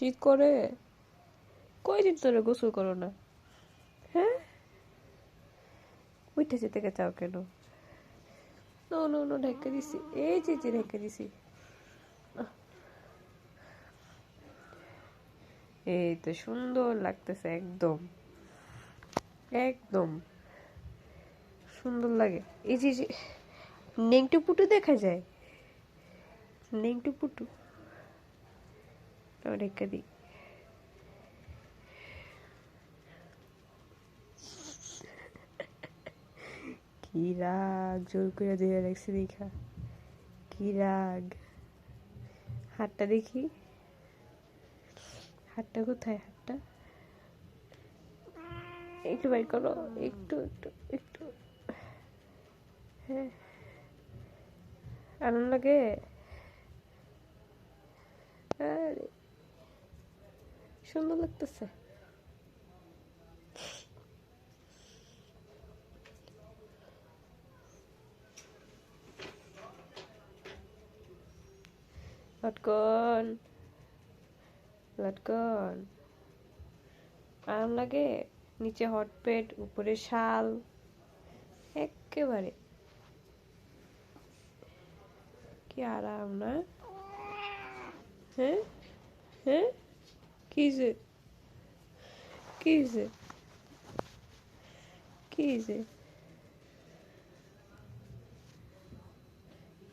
শীত করে? কয়দিন ধরে গোসল করো না? হ্যাঁ, উঠে যেতে চাও কেন? নো নো নো, ঢেকে দিছি, এই যে ঢেকে দিছি। এই তো সুন্দর লাগতেছে, একদম একদম সুন্দর লাগে। এই যে নেংটু পুটু দেখা যায়, নেংটু পুটু। ঢেকে দিই। কি রাগ, জোর করে দিয়ে রাখছি দেখা। কি রাগ। হাতটা দেখি, হাতটা কোথায়? হাতটা একটু বাইর করো, একটু একটু একটু। হ্যাঁ, আনন্দ লাগে। আরে সুন্দর লাগতেছে। লটকন, লটকন, আরাম লাগে? নিচে হট প্যাড, উপরে শাল, একেবারে কি আরাম না? হ্যাঁ হ্যাঁ, কি যে, কি যে, কি যে,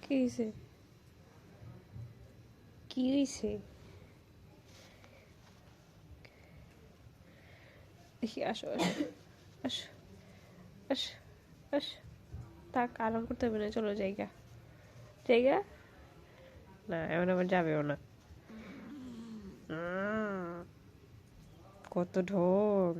কি যে, কি হইছে? দেখি, আসো আসো আসো আসো আসো। থাক, আরাম করতে হবে না, চলো জায়গা, জায়গা। না, এমন আবার যাবেও না। কত ঢং।